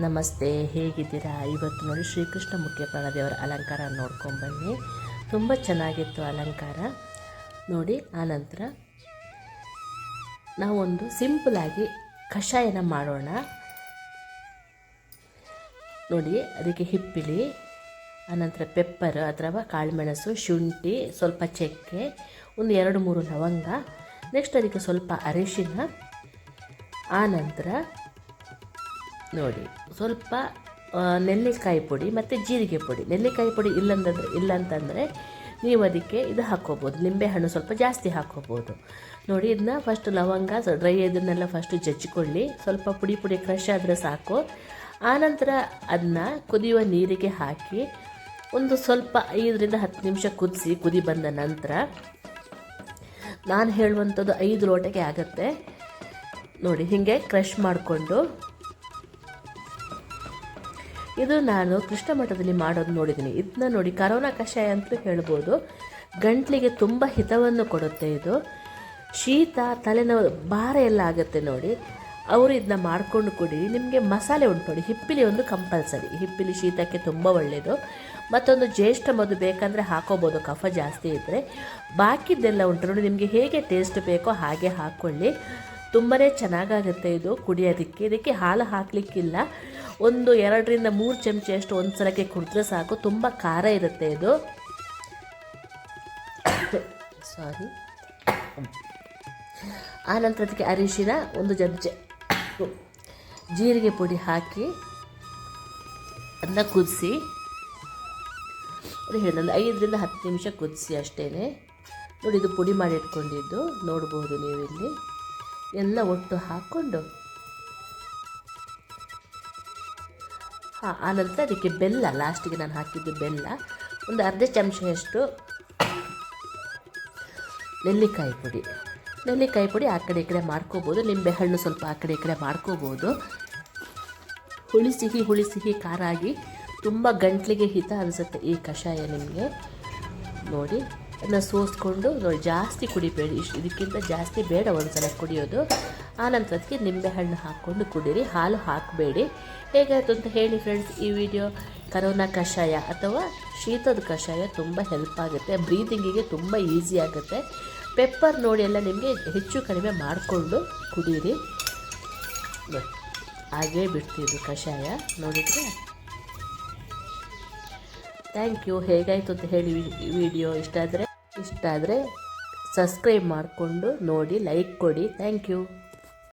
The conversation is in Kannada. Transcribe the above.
ನಮಸ್ತೆ, ಹೇಗಿದ್ದೀರಾ? ಇವತ್ತು ನೋಡಿ ಶ್ರೀಕೃಷ್ಣ ಮುಖ್ಯ ಪ್ರಾಣದೇವರ ಅಲಂಕಾರ ನೋಡ್ಕೊಂಬನ್ನಿ. ತುಂಬ ಚೆನ್ನಾಗಿತ್ತು ಅಲಂಕಾರ ನೋಡಿ. ಆನಂತರ ನಾವೊಂದು ಸಿಂಪಲಾಗಿ ಕಷಾಯನ ಮಾಡೋಣ ನೋಡಿ. ಅದಕ್ಕೆ ಹಿಪ್ಪಿಲಿ, ಆನಂತರ ಪೆಪ್ಪರ್ ಅಥವಾ ಕಾಳುಮೆಣಸು, ಶುಂಠಿ, ಸ್ವಲ್ಪ ಚಕ್ಕೆ, ಒಂದು 2-3 ಲವಂಗ, ನೆಕ್ಸ್ಟ್ ಅದಕ್ಕೆ ಸ್ವಲ್ಪ ಅರಿಶಿನ, ಆನಂತರ ನೋಡಿ ಸ್ವಲ್ಪ ನೆಲ್ಲಿಕಾಯಿ ಪುಡಿ ಮತ್ತು ಜೀರಿಗೆ ಪುಡಿ. ನೆಲ್ಲಿಕಾಯಿ ಪುಡಿ ಇಲ್ಲಂತಂದರೆ ನೀವು ಅದಕ್ಕೆ ಇದು ಹಾಕ್ಕೋಬೋದು, ನಿಂಬೆಹಣ್ಣು ಸ್ವಲ್ಪ ಜಾಸ್ತಿ ಹಾಕ್ಕೋಬೋದು ನೋಡಿ. ಇದನ್ನ ಫಸ್ಟ್ ಲವಂಗ ಡ್ರೈ ಇದನ್ನೆಲ್ಲ ಫಸ್ಟು ಜಜ್ಜಿಕೊಳ್ಳಿ, ಸ್ವಲ್ಪ ಪುಡಿ ಕ್ರಷ್ ಆದರೆ ಸಾಕು. ಆನಂತರ ಅದನ್ನ ಕುದಿಯುವ ನೀರಿಗೆ ಹಾಕಿ ಒಂದು ಸ್ವಲ್ಪ 5-10 ನಿಮಿಷ ಕುದಿ ಬಂದ ನಂತರ ನಾನು ಹೇಳುವಂಥದ್ದು 5 ಲೋಟಕ್ಕೆ ಆಗುತ್ತೆ ನೋಡಿ. ಹೀಗೆ ಕ್ರಷ್ ಮಾಡಿಕೊಂಡು, ಇದು ನಾನು ಕೃಷ್ಣ ಮಠದಲ್ಲಿ ಮಾಡೋದು ನೋಡಿದ್ದೀನಿ. ಇದನ್ನ ನೋಡಿ ಕರೋನಾ ಕಷಾಯ ಅಂತಲೂ ಹೇಳ್ಬೋದು. ಗಂಟ್ಲಿಗೆ ತುಂಬ ಹಿತವನ್ನು ಕೊಡುತ್ತೆ ಇದು. ಶೀತ, ತಲೆನೋವು, ಭಾರ ಎಲ್ಲ ಆಗುತ್ತೆ ನೋಡಿ, ಅವರು ಇದನ್ನ ಮಾಡಿಕೊಂಡು ಕುಡೀರಿ. ನಿಮಗೆ ಮಸಾಲೆ ಉಂಟು ನೋಡಿ, ಹಿಪ್ಪಿಲಿ ಒಂದು ಕಂಪಲ್ಸರಿ. ಹಿಪ್ಪಿಲಿ ಶೀತಕ್ಕೆ ತುಂಬ ಒಳ್ಳೆಯದು. ಮತ್ತೊಂದು ಜ್ಯೇಷ್ಠ ಮಧು ಬೇಕಂದರೆ ಹಾಕೋಬೋದು, ಕಫ ಜಾಸ್ತಿ ಇದ್ದರೆ. ಬಾಕಿದ್ದೆಲ್ಲ ಉಂಟು ನೋಡಿ, ನಿಮಗೆ ಹೇಗೆ ಟೇಸ್ಟ್ ಬೇಕೋ ಹಾಗೆ ಹಾಕ್ಕೊಳ್ಳಿ. ತುಂಬಾ ಚೆನ್ನಾಗಾಗುತ್ತೆ ಇದು ಕುಡಿಯೋದಕ್ಕೆ. ಇದಕ್ಕೆ ಹಾಲು ಹಾಕಲಿಕ್ಕಿಲ್ಲ, ಒಂದು 2-3 ಚಮಚೆಯಷ್ಟು ಒಂದು ಸಲಕ್ಕೆ ಕುಡಿದ್ರೆ ಸಾಕು. ತುಂಬ ಖಾರ ಇರುತ್ತೆ ಇದು. ಸಾರಿ. ಆನಂತರ ಅದಕ್ಕೆ ಅರಿಶಿನ, 1 ಚಮಚೆ ಜೀರಿಗೆ ಪುಡಿ ಹಾಕಿ ಅದನ್ನ ಕುದಿಸಿ, ಅದು ಹೇಳಿದ 5-10 ನಿಮಿಷ ಕುದಿಸಿ ಅಷ್ಟೇ ನೋಡಿ. ಇದು ಪುಡಿ ಮಾಡಿ ಇಟ್ಕೊಂಡಿದ್ದು ನೋಡ್ಬೋದು ನೀವಿಲ್ಲಿ. ಎಲ್ಲ ಒಟ್ಟು ಹಾಕ್ಕೊಂಡು ಆನಂತರ ಅದಕ್ಕೆ ಬೆಲ್ಲ, ಲಾಸ್ಟಿಗೆ ನಾನು ಹಾಕಿದ್ದು ಬೆಲ್ಲ, ಒಂದು ಅರ್ಧ ಚಮಚೆಯಷ್ಟು ನೆಲ್ಲಿಕಾಯಿ ಪುಡಿ ಆ ಕಡೆ ಈ ಕಡೆ ಮಾಡ್ಕೋಬೋದು. ನಿಂಬೆಹಣ್ಣು ಸ್ವಲ್ಪ ಆ ಕಡೆ ಈ ಕಡೆ ಮಾಡ್ಕೋಬೋದು. ಹುಳಿ ಸಿಹಿ ಖಾರ ಆಗಿ ತುಂಬ ಗಂಟ್ಲಿಗೆ ಹಿತ ಅನಿಸುತ್ತೆ ಈ ಕಷಾಯ ನಿಮಗೆ ನೋಡಿ. ಅದನ್ನ ಸೋಸ್ಕೊಂಡು ನೋಡಿ, ಜಾಸ್ತಿ ಕುಡಿಬೇಡಿ, ಇದಕ್ಕಿಂತ ಜಾಸ್ತಿ ಬೇಡ ಒಂದ್ಸಲ ಕುಡಿಯೋದು. ಆನಂತರ ಅದಕ್ಕೆ ನಿಂಬೆಹಣ್ಣು ಹಾಕ್ಕೊಂಡು ಕುಡೀರಿ, ಹಾಲು ಹಾಕಬೇಡಿ. ಹೇಗಾಯಿತು ಅಂತ ಹೇಳಿ ಫ್ರೆಂಡ್ಸ್. ಈ ವಿಡಿಯೋ ಕರೋನಾ ಕಷಾಯ ಅಥವಾ ಶೀತದ ಕಷಾಯ ತುಂಬ ಹೆಲ್ಪ್ ಆಗುತ್ತೆ, ಬ್ರೀದಿಂಗಿಗೆ ತುಂಬ ಈಸಿ ಆಗುತ್ತೆ. ಪೆಪ್ಪರ್ ನೋಡಿ ಎಲ್ಲ ನಿಮಗೆ ಹೆಚ್ಚು ಕಡಿಮೆ ಮಾಡಿಕೊಂಡು ಕುಡೀರಿ. ಹಾಗೇ ಬಿಡ್ತಿದ್ದು ಕಷಾಯ ನೋಡಿದರೆ. Thank you. ಹೇಗಾಯಿತು ಅಂತ ಹೇಳಿ ವಿಡಿಯೋ ಇಷ್ಟ ಆದರೆ ಸಬ್ಸ್ಕ್ರೈಬ್ ಮಾಡಿಕೊಂಡು ನೋಡಿ, ಲೈಕ್ ಕೊಡಿ. Thank you.